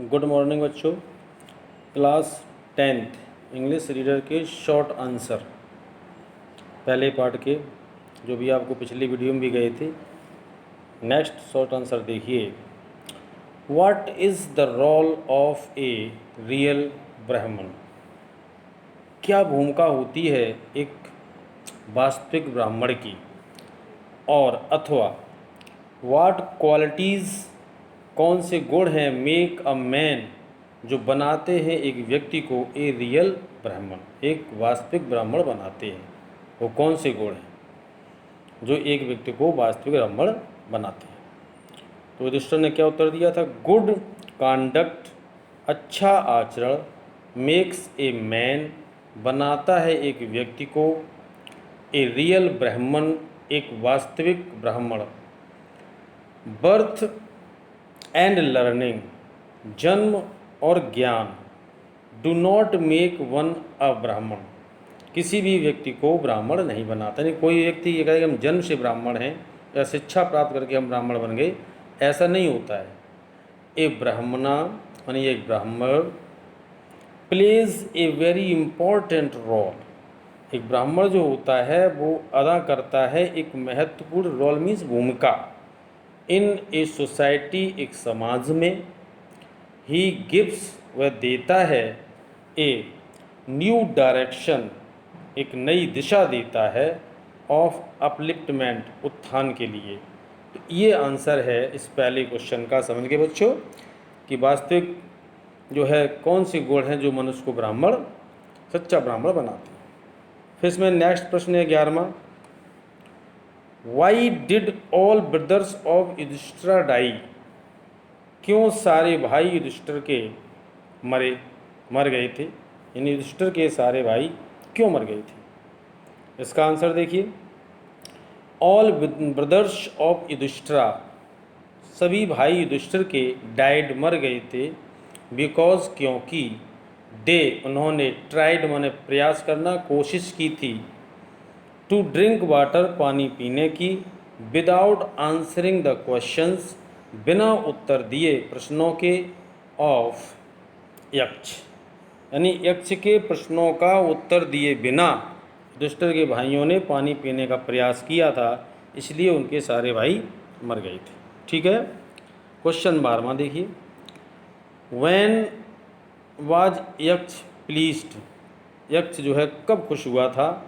Good morning बच्चों। Class 10th English reader के short answer पहले पार्ट के जो भी आपको पिछली वीडियो में भी गए थे। नेक्स्ट शॉर्ट आंसर देखिए। What is the role of a real Brahmin? क्या भूमिका होती है एक वास्तविक ब्राह्मण की? और अथवा व्हाट क्वालिटीज़, कौन से गुण हैं मेक अ मैन, जो बनाते हैं एक व्यक्ति को ए रियल ब्राह्मण, एक वास्तविक ब्राह्मण बनाते हैं? वो कौन से गुण हैं जो एक व्यक्ति को वास्तविक ब्राह्मण बनाते हैं? तो युधिष्ठिर ने क्या उत्तर दिया था? गुड कांडक्ट, अच्छा आचरण, मेक्स ए मैन, बनाता है एक व्यक्ति को, ए रियल ब्राह्मण, एक वास्तविक ब्राह्मण, बर्थ एंड लर्निंग, जन्म और ज्ञान, डू नॉट मेक वन अ ब्राह्मण, किसी भी व्यक्ति को ब्राह्मण नहीं बनाता। नहीं कोई व्यक्ति ये कहे कि हम जन्म से ब्राह्मण हैं या शिक्षा प्राप्त करके हम ब्राह्मण बन गए, ऐसा नहीं होता है। ए ब्राह्मणा यानी एक Brahmin plays a very important role, एक ब्राह्मण जो होता है वो अदा करता है एक महत्वपूर्ण रोल, मीन्स भूमिका, इन ए सोसाइटी, एक समाज में। ही गिव्स, वह देता है, ए न्यू डायरेक्शन, एक नई दिशा देता है, ऑफ अपलिफ्टमेंट, उत्थान के लिए। तो ये आंसर है इस पहले क्वेश्चन का। समझ गए बच्चों कि वास्तविक जो है कौन सी गुण है जो मनुष्य को ब्राह्मण, सच्चा ब्राह्मण बनाते हैं। फिर इसमें नेक्स्ट प्रश्न है 11वां। Why did all brothers of Yudhishthir die? क्यों सारे भाई युधिष्ठिर के मर गए थे? यानी युधिष्ठिर के सारे भाई क्यों मर गए थे? इसका आंसर देखिए। ऑल ब्रदर्स ऑफ युधिष्ठिर, सभी भाई युधिष्ठिर के, डाइड, मर गए थे, बिकॉज, क्योंकि, दे, उन्होंने, ट्राइड माने प्रयास करना, कोशिश की थी, टू ड्रिंक वाटर, पानी पीने की, विदाउट आंसरिंग द क्वेश्चंस, बिना उत्तर दिए प्रश्नों के, ऑफ यक्ष, यानी यक्ष के प्रश्नों का उत्तर दिए बिना युधिष्ठिर के भाइयों ने पानी पीने का प्रयास किया था, इसलिए उनके सारे भाई मर गए थे। ठीक है। क्वेश्चन 12वां देखिए। व्हेन वाज यक्ष प्लीज्ड, यक्ष जो है कब खुश हुआ था?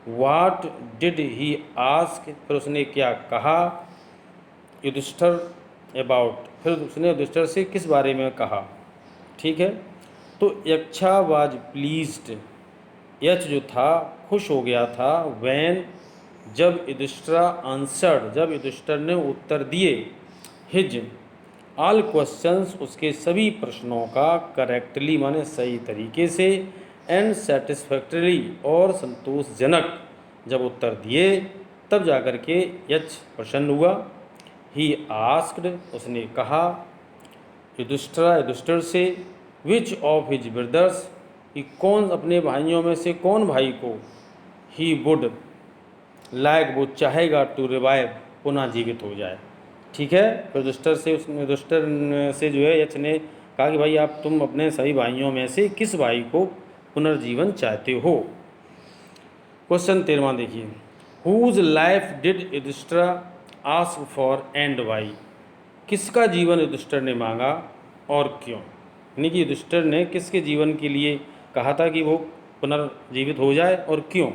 व्हाट डिड ही आस्क, फिर उसने क्या कहा? युधिष्ठिर अबाउट, फिर उसने युधिष्ठिर से किस बारे में कहा? ठीक है। तो यक्षा वाज प्लीज्ड, यक्ष जो था खुश हो गया था, व्हेन, जब, युधिष्ठिर आंसर्ड, जब युधिष्ठिर ने उत्तर दिए, हिज ऑल क्वेश्चंस, उसके सभी प्रश्नों का, करेक्टली माने सही तरीके से, एंड सेटिस्फैक्टरीली, और संतोषजनक जब उत्तर दिए, तब जाकर के यक्ष प्रसन्न हुआ। ही आस्क्ड, उसने कहा, युधिष्ठिर से, विच ऑफ हिज ब्रदर्स, कि कौन अपने भाइयों में से कौन भाई को, ही वुड लाइक, वो चाहेगा, टू रिवाइव, पुनः जीवित हो जाए। ठीक है। फिर युधिष्ठिर से जो है यक्ष ने कहा कि भाई आप, तुम अपने सभी भाइयों में से किस भाई को पुनर्जीवन चाहते हो? क्वेश्चन 13वां देखिए। Whose life did Yudhishthira ask for and why, किसका जीवन युधिष्ठिर ने मांगा और क्यों? यानी कि युधिष्ठिर ने किसके जीवन के लिए कहा था कि वो पुनर्जीवित हो जाए और क्यों?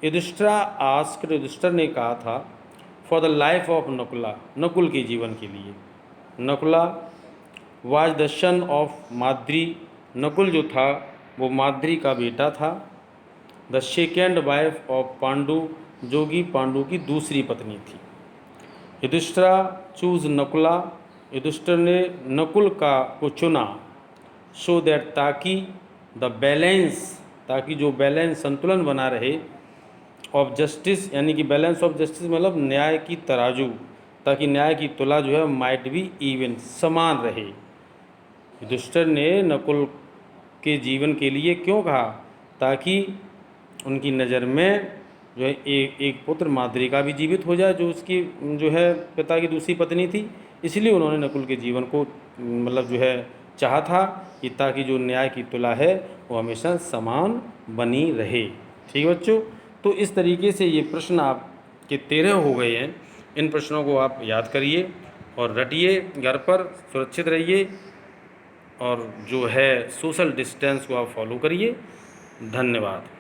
युधिष्ठिर आस्क्ड, युधिष्ठिर ने कहा था, for the life of Nakula, Nakul के जीवन के लिए। Nakula was the son of Madri, Nakul जो था वो माद्री का बेटा था। The second wife of Pandu, जो कि पांडु की दूसरी पत्नी थी। युधिष्ठिर चूज नकुला, युधिष्ठिर ने नकुल को चुना, सो दैट, ताकि, द बैलेंस, ताकि जो बैलेंस, संतुलन बना रहे, ऑफ जस्टिस, यानी कि बैलेंस ऑफ जस्टिस मतलब न्याय की तराजू, ताकि न्याय की तुला जो है माइट बी इवन, समान रहे। युधिष्ठिर ने नकुल के जीवन के लिए क्यों कहा? ताकि उनकी नज़र में जो है एक पुत्र माद्री का भी जीवित हो जाए, जो उसकी जो है पिता की दूसरी पत्नी थी, इसलिए उन्होंने नकुल के जीवन को मतलब जो है चाहा था कि ताकि जो न्याय की तुला है वो हमेशा समान बनी रहे। ठीक है बच्चों, तो इस तरीके से ये प्रश्न आपके 13 हो गए हैं। इन प्रश्नों को आप याद करिए और रटिए, घर पर सुरक्षित रहिए और जो है सोशल डिस्टेंस को आप फॉलो करिए। धन्यवाद।